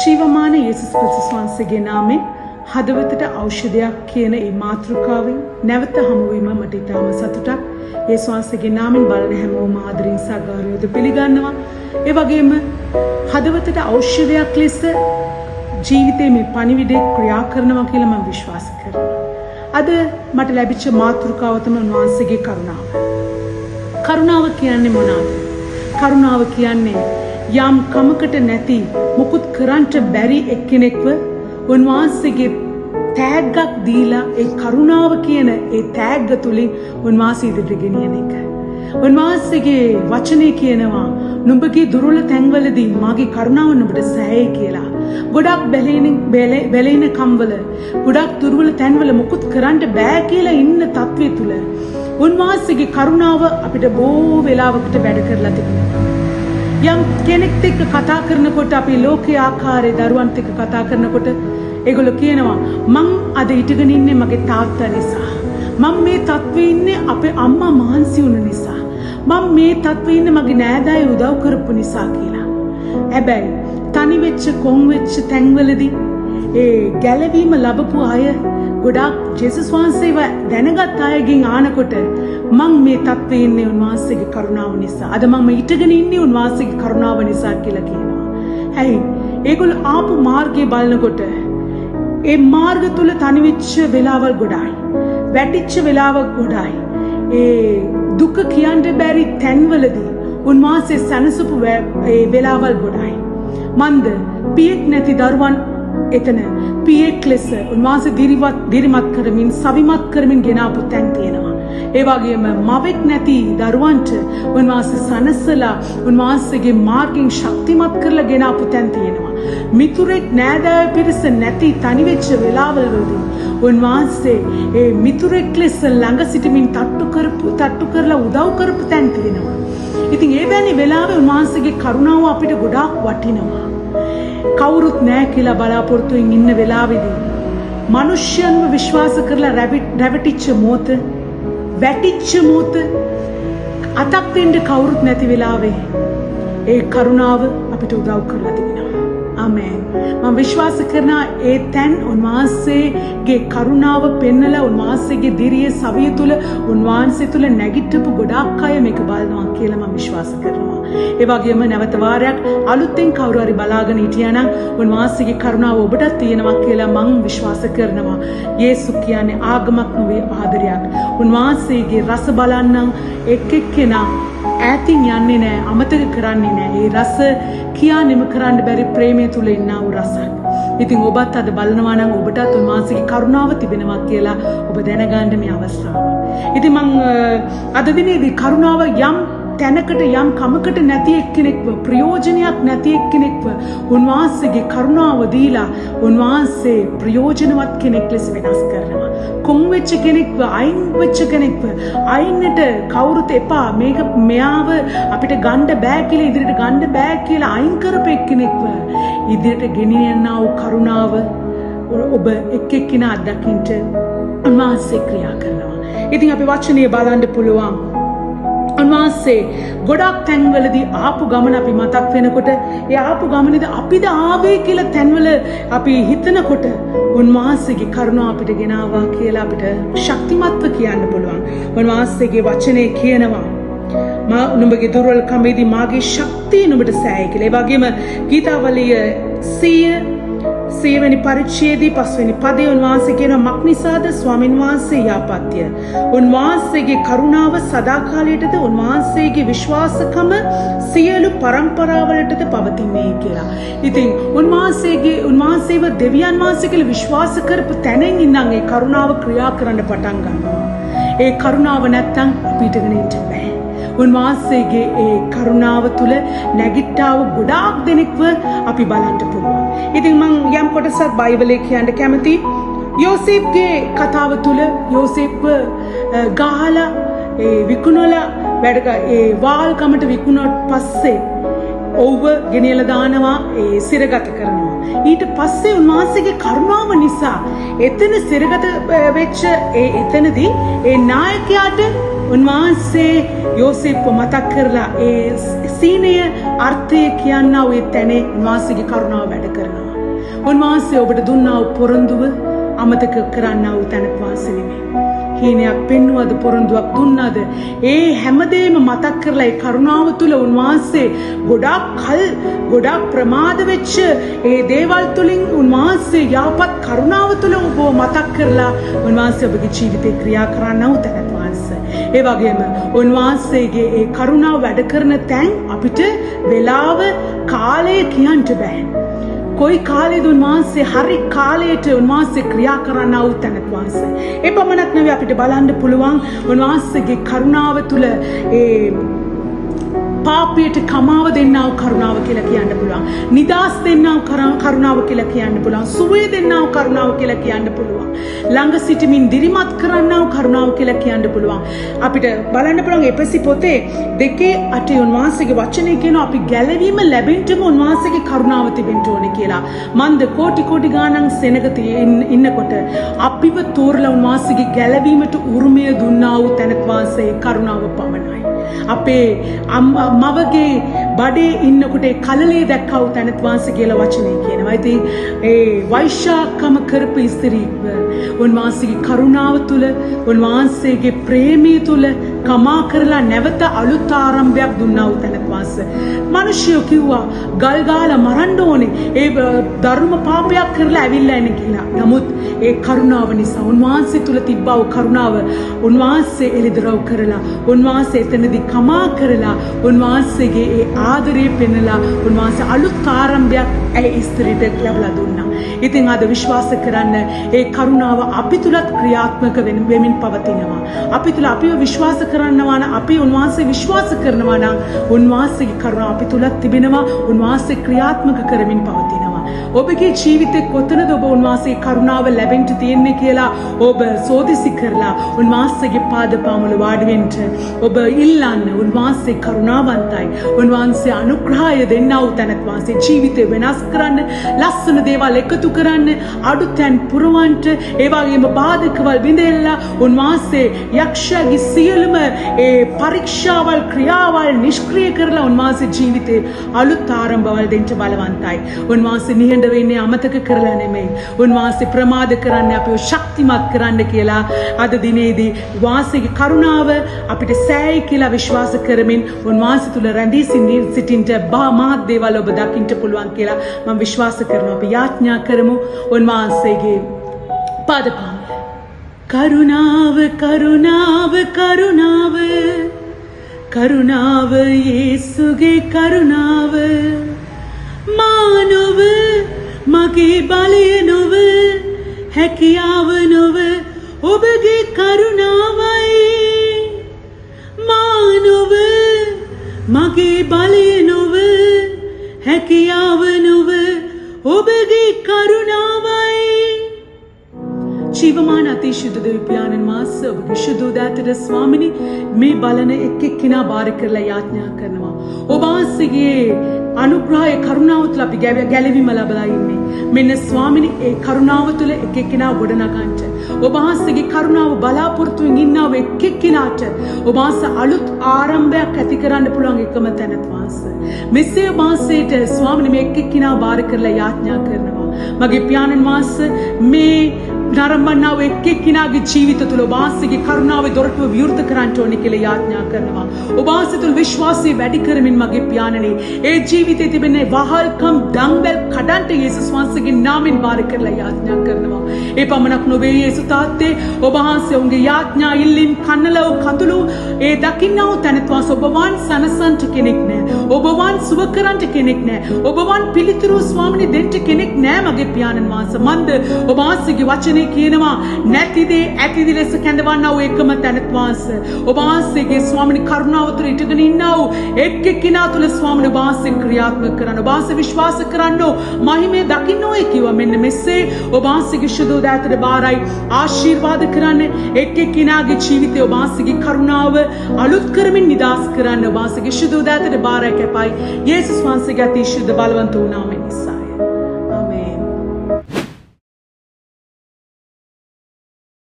ජීවමාන යේසුස් ක්‍රිස්තුස් වහන්සේගේ නාමයෙන් හදවතට ඖෂධයක් කියන මේ මාතෘකාවෙන් නැවත හමුවීම මට ඉතාම සතුටක්. යේසුස් වහන්සේගේ නාමයෙන් බලන හැමෝම ආදරෙන් සාගාරයෝද පිළිගන්නවා. ඒ වගේම හදවතට ඖෂධයක් ලෙස ජීවිතේ මේ පණිවිඩේ ක්‍රියා කරනවා කියලා මම විශ්වාස කරනවා. අද මට ලැබිච්ච මාතෘකාව තමයි උන්වහන්සේගේ කරුණාව. කරුණාව කියන්නේ මොනවාද? කරුණාව කියන්නේ යම් කමකට නැති මුකුත් කරන්ට බැරි එක්කෙනෙක්ව උන්වහන්සේගේ තෑග්ගක් දීලා ඒ කරුණාව කියන ඒ තෑග්ග තුලින් උන්වහන්සේ ඉදිරියට ගෙනියන එක. උන්වහන්සේගේ වචනේ කියනවා නුඹගේ දුර්වල තැන්වලදී මාගේ කරුණාව නුඹට සෑයේ කියලා. ගොඩක් බැලෙන කම්වල ගොඩක් දුර්වල තැන්වල මුකුත් කරන්න බෑ කියලා ඉන්න තත්ත්වය තුල උන්වහන්සේගේ කරුණාව අපිට බොහෝ වෙලාවකට වැඩ කරලා තිබෙනවා. යම් කෙනෙක් එක්ක කතා කරනකොට අපි ලෝකයේ ආකාරයේ දරුවන්ට එක්ක කතා කරනකොට ඒගොල්ලෝ කියනවා මං අද ඉඳගෙන ඉන්නේ මගේ තාත්තා නිසා. මම මේ තත්ත්වේ ඉන්නේ අපේ අම්මා මහන්සි වුණ නිසා. මම මේ තත්ත්වේ ඉන්නේ මගේ නෑදෑය උදව් කරපු නිසා කියලා. හැබැයි තනි වෙච්ච කොන් වෙච්ච තැන්වලදී ඒ ගැලවීම ලැබපු අය ගොඩාක් ජේසුස් වහන්සේව දැනගත් අයගෙන් ආනකොට මම මේ තත්ත්වේ ඉන්නේ උන්වහන්සේගේ කරුණාව නිසා. අද මම ඉඳගෙන ඉන්නේ උන්වහන්සේගේ කරුණාව නිසා කියලා කියනවා. හැයි ඒගොල්ලෝ ආපු මාර්ගය බලනකොට ඒ මාර්ග තුල තනි වෙච්ච වෙලාවල් ගොඩායි. වැටිච්ච වෙලාවක් ගොඩායි. ඒ දුක කියන්න බැරි තැන්වලදී උන්වහන්සේ සනසපු ඒ වෙලාවල් ගොඩායි. මන්ද පියෙක් නැති දරුවන් එතන පියෙක් ලෙස උන්වහන්සේ දිරිමත් කරමින් සවිමත් කරමින් ගෙනාපු තැන් තියෙනවා. ඒ වගේම මවෙක් නැති දරුවන්ට උන්වහන්සේ සනසලා උන්වහන්සේගේ මාර්ගයෙන් ශක්තිමත් කරලා ගෙනාපු තැන් තියෙනවා. මිතුරෙක් නෑදෑය පිරිස නැති තනි වෙච්ච වෙලාවලදී උන්වහන්සේ ඒ මිතුරෙක් ලෙස ළඟ සිටමින් තට්ටු කරලා උදව් කරපු තැන් තියෙනවා. ඉතින් ඒ වැනි වෙලාවේ උන්වහන්සේගේ කරුණාව අපිට ගොඩාක් වටිනවා. කවුරුත් නැහැ කියලා බලාපොරොත්තුෙන් ඉන්න වෙලාවේදී මිනිස්යන්ව විශ්වාස කරලා රැවටිච්ච මොහොත වැටිච්ච මොහොත අතක් දෙන්න කවුරුත් නැති වෙලාවේ ඒ කරුණාව අපිට උදව් කරලා තිබෙනවා. ආමේන්. මම විශ්වාස කරනවා ඒ තැන් උන්වහන්සේගේ කරුණාව පෙන්නලා උන්වහන්සේගේ දිරියේ සවිය තුල උන්වහන්සේ තුල නැගිටපු ගොඩාක් අය මේක බලනවා කියලා මම විශ්වාස කරනවා. ඒ වගේම නැවත වාරයක් අලුතෙන් කවුරු හරි බලාගෙන හිටියා නම් උන්වහන්සේගේ කරුණාව ඔබටත් තියෙනවා කියලා මම විශ්වාස කරනවා. යේසුස් කියන්නේ ආගමක් නෙවෙයි ආදරයක්. උන්වහන්සේගේ රස බලන්නම් එක් එක්කෙනා ඈතින් යන්නේ නැහැ, අමතක කරන්නේ නැහැ. ඒ රස කියානෙම කරන්න බැරි ප්‍රේමය තුල ඉන්නා වූ රසක්. ඉතින් ඔබත් අද බලනවා නම් ඔබටත් උන්වහන්සේගේ කරුණාව තිබෙනවා කියලා ඔබ දැනගන්න මේ අවස්ථාව. ඉතින් මම අද දිනේදී කරුණාව යම් තැනකට යම් කමකට නැති එක්කෙනෙක්ව ප්‍රයෝජනයක් නැති එක්කෙනෙක්ව උන්වහන්සේගේ කරුණාව දීලා උන්වහන්සේ ප්‍රයෝජනවත් කෙනෙක් ලෙස වෙනස් කරනවා. කොන් වෙච්ච කෙනෙක්ව අයින් වෙච්ච කෙනෙක්ව අයින්නට කවුරුත් එපා මේක මෙයාව අපිට ගන්න බෑ කියලා ඉදිරියට ගන්න බෑ කියලා අයින් කරපු එක්කෙනෙක්ව ඉදිරියට ගෙනියන්නා වූ කරුණාව ඔබ එක් එක්කිනා අත්දකින්න උන්වහන්සේ ක්‍රියා කරනවා. ඉතින් අපි වචනේ බලන්න පුළුවන්. උන්වහන්සේ ගොඩක් තැන්වලදී ආපු ගමන අපි මතක් වෙනකොට ඒ ආපු ගමනේදී අපිද ආවේ කියලා තැන්වල අපි හිතනකොට උන්වහන්සේගේ කරුණාව අපිට ගෙනාවා කියලා අපිට ශක්තිමත්ව කියන්න පුළුවන්. උන්වහන්සේගේ වචනේ කියනවා නුඹගේ දුර්වලකමේදී මාගේ ශක්තිය නුඹට සෑයි කියලා. ඒ වගේම ගීතාවලිය 100 වෙනි පරිච්ඡේදයේ 5 වෙනි පදයේ උන්වහන්සේ කියනවා මක්නිසාද ස්වාමීන් වහන්සේ යාපත්‍ය. උන්වහන්සේගේ කරුණාව සදාකාලයටද උන්වහන්සේගේ විශ්වාසකම සියලු පරම්පරාවලටද පවතින්නේ කියලා. ඉතින් උන්වහන්සේව දෙවියන් වහන්සේ කියලා විශ්වාස කරපු තැනින් ඉඳන් ඒ කරුණාව ක්‍රියා කරන්න පටන් ගන්නවා. ඒ කරුණාව නැත්තම් අපිට ඉන්න බෑ. උන්වහන්සේගේ ඒ කරුණාව තුල නැගිට්ටාව ගොඩාක් දෙනෙක්ව අපි බලන්න පුළුවන්. ඉතින් මම යම් කොටසක් බයිබලයේ කියන්න කැමතියි. යෝසේප්ගේ කතාව තුල යෝසේප්ව ගහලා ඒ විකුණලා ඒ වාල්කමට විකුණුවට පස්සේ ඔව්ව ගෙනියලා දානවා ඒ සිරගත කරනවා. ඊට පස්සේ උන්වහන්සේගේ කරුණාව නිසා එතන සිරගත වෙච්ච එතනදී ඒ නායකයාට උන්වහන්සේ යෝසේප්ව මතක් කරලා ඒ සීනය අර්ථය කියනා ඔය තැනේ උන්වහන්සේගේ කරුණාව වැඩ කරනවා. උන්වහන්සේ ඔබට දුන්නා වූ පොරොන්දුව අමතක කරන්නා වූ තැනක් වාසය නෙමෙයි. හීනයක් පෙන්වුවද පොරොන්දුවක් දුන්නාද ඒ හැමදේම මතක් කරලා ඒ කරුණාව තුල උන්වහන්සේ ගොඩාක් ප්‍රමාද වෙච්ච ඒ දේවල් තුලින් උන්වහන්සේ යහපත් කරුණාව තුල ඔබව මතක් කරලා උන්වහන්සේ ඔබගේ ජීවිතේ ක්‍රියා කරන්නව තැනක් වාසය. ඒ වගේම උන්වහන්සේගේ ඒ කරුණාව වැඩ කරන තැන් අපිට වෙලාව කාලය කියන්න බෑ. කොයි කාලෙද උන්වහන්සේ හරි කාලයට උන්වහන්සේ ක්‍රියා කරන්න වූ තැනක් වාසය. ඒ පමණක් නෙවෙයි අපිට බලන්න පුළුවන් උන්වහන්සේගේ කරුණාව තුල ඒ පාපයට කමාව දෙන්නා වූ කරුණාව කියලා කියන්න පුළුවන්. නිදාස් දෙන්නා වූ කරුණාව කියලා කියන්න පුළුවන්. සුවය දෙන්නා වූ කරුණාව කියලා කියන්න පුළුවන්. ළඟ සිටමින් දිරිමත් කරන්නා වූ කරුණාව කියලා කියන්න පුළුවන්. අපිට බලන්න පුළුවන් එපෙසි පොතේ 2:8 උන්වහන්සේගේ වචනේ කියනවා අපි ගැලවීම ලැබෙන්නම උන්වහන්සේගේ කරුණාව තිබෙන්න ඕනේ කියලා. මන්ද කෝටි ගාණන් සෙනග ඉන්නකොට අපිව තෝරලා උන්වහන්සේගේ ගැලවීමට උරුමය දුන්නා වූ තැනක් වාසයේ කරුණාව පමණයි. අපේ මවගේ බඩේ ඉන්නකොට ඒ කලලේ දැක්කව තැනත් වාසය කියලා වචනේ කියනවා. ඉතින් ඒ වෛශාඛම කරපු ස්ත්‍රීව උන්වහන්සේගේ කරුණාව තුල උන්වහන්සේගේ ප්‍රේමය තුල කමා කරලා නැවත අලුත් ආරම්භයක් දුන්නා වූ තැනත් වාසය. මිනිස්සු කිව්වා ගල් ගාලා මරන්න ඕනේ. ඒ ධර්ම පාපයක් කරලා ඇවිල්ලා එන කියලා. නමුත් ඒ කරුණාව නිසා උන්වහන්සේ තුල තිබ්බා වූ කරුණාව උන්වහන්සේ එළිදරව් කරලා උන්වහන්සේ එතනදී කමා කරලා උන්වහන්සේගේ ඒ ආදරය පෙන්නලා උන්වහන්සේ අලුත් ආරම්භයක් ඒ ස්ත්‍රීට ලැබලා දුන්නා. ඉතින් අද විශ්වාස කරන්න ඒ කරුණාව අපි තුලත් ක්‍රියාත්මක වෙමින් පවතිනවා. අපි තුල අපිව විශ්වාස කරනවා නම් අපි උන්වහන්සේ විශ්වාස කරනවා නම් උන්වහන්සේගේ කරුණාව අපි තුලත් තිබෙනවා. උන්වහන්සේ ක්‍රියාත්මක කරමින් පවතිනවා. ඔබගේ ජීවිතේ කොතනද ඔබ උන්වහන්සේ කරුණාව ලැබෙන්න තියෙන්නේ කියලා ඔබ සෝදිසි කරලා උන්වහන්සේගේ පාදපාමුල වාඩි වෙන්න ඔබ ඉල්ලන්න. උන්වහන්සේ කරුණාවන්තයි. උන්වහන්සේ අනුග්‍රහය දෙන්නා වූ තැනක් වාසයේ ජීවිතේ වෙනස් කරන්න, ලස්සන දේවල් එකතු කරන්න, අඩුතැන් පුරවන්න, ඒ වගේම බාධකවල් විඳෙලා උන්වහන්සේ යක්ෂයාගේ සියලුම ඒ පරීක්ෂාවල් ක්‍රියාවල් නිෂ්ක්‍රිය කරලා උන්වහන්සේ ජීවිතේ අලුත් ආරම්භවල් දෙන්න බලවන්තයි. උන්වහන්සේ නිහඬ වෙන්නේ අමතක කරලා නෙමෙයි. උන්වහන්සේ ප්‍රමාද කරන්නේ අපිව ශක්තිමත් කරන්න කියලා අද දිනේදී වාසයේ කරුණාව අපිට සෑයි කියලා විශ්වාස කරමින් උන්වහන්සේ තුල රැඳී සිටින්න මහත් දේවල් ඔබ දකින්න පුළුවන් කියලා මම විශ්වාස කරනවා. අපි යාඥා කරමු උන්වහන්සේගේ පාදපාමුල. කරුණාව කරුණාව කරුණාව කරුණාව යේසුගේ කරුණාව මානව මගේ බලය නොව හැකියාව නොව ඔබගේ කරුණාවයි. මානව මගේ බලය නොව හැකියාව නොව ඔබගේ කරුණාවයි. ජීවමාන අතිශුද්ධ දෙවි පියාණන් වහන්සේ ඔබගේ ශුද්ධෝදාතර ස්වාමිනී මේ බලන එක්කෙනා බාර කරලා යාඥා කරනවා. ඔබ වහන්සේගේ අනුග්‍රහය කරුණාව තුළ අපි ගැලවීම ලබලා ඉන්නේ. මෙන්න ස්වාමිනී ඒ කරුණාව තුළ එක්කෙනා ගොඩනගන්නට ඔබ වහන්සේගේ කරුණාව බලාපොරොත්තුෙන් ඉන්නව එක්කෙනාට ඔබ වහන්සේ අලුත් ආරම්භයක් ඇති කරන්න පුළුවන් එකම තැනත් වාසය. මෙසේ වාසයට ස්වාමිනී මේ එක්කෙනා බාර කරලා යාඥා කරනවා. මගේ පියාණන් වහන්සේ මේ නරඹන්නා වූ එක්කෙනාගේ ජීවිත තුළ ඔබ වහන්සේගේ කරුණාවේ දොරටුව විවෘත කරන්න ඕනේ කියලා යාඥා කරනවා. ඔබ වහන්සේ තුළ විශ්වාසය වැඩි කරමින් මගේ පියාණනේ ඒ ජීවිතයේ තිබෙන වහල්කම් දඟල් කඩන්ට යේසුස් වහන්සේගේ නාමයෙන් බාර කරලා යාඥා කරනවා. ඒ පමණක් නොවේ යේසුස් තාත්තේ ඔබ වහන්සේ උන්ගේ යාඥා ඉල්ලීම් කන්නලව කඳුළු ඒ දකින්නා වූ තැනත් වාස ඔබ වන් සනසන්ට කෙනෙක් නෑ. ඔබ වන් සුව කරන්ට කෙනෙක් නෑ. ඔබ වන් පිළිතුරු ස්වාමිනේ දෙන්න කෙනෙක් නෑ මගේ පියාණන් වහන්සේ. මන්ද ඔබ වහන්සේගේ වචනේ කියනවා නැතිදේ ඇතිදි ලෙස කැඳවන්නා වූ එකම තැනත් වාසය. ඔබ වහන්සේගේ ස්වාමිනේ කරුණාව තුළ ඉඳගෙන ඉන්නා වූ එක්කෙනා තුළ ස්වාමිනේ ඔබ වහන්සේ ක්‍රියාත්මක කරන්න. ඔබ වහන්සේ විශ්වාස කරන්න මහිමේ දකින්න ඕයි කිව්වා. මෙන්න මෙසේ ඔබ වහන්සේගේ ශුද්ධෝදාතර බාරයි ආශිර්වාද කරන්න. එක්කෙනාගේ ජීවිතේ ඔබ වහන්සේගේ කරුණාව අලුත් කරමින් නිදාස් කරන්න. ඔබ වහන්සේගේ ශුද්ධෝදාතර බාරයි කැපයි. යේසුස් වහන්සේගේ අති ශුද්ධ බලවන්ත වූ නාමයෙන් නිසා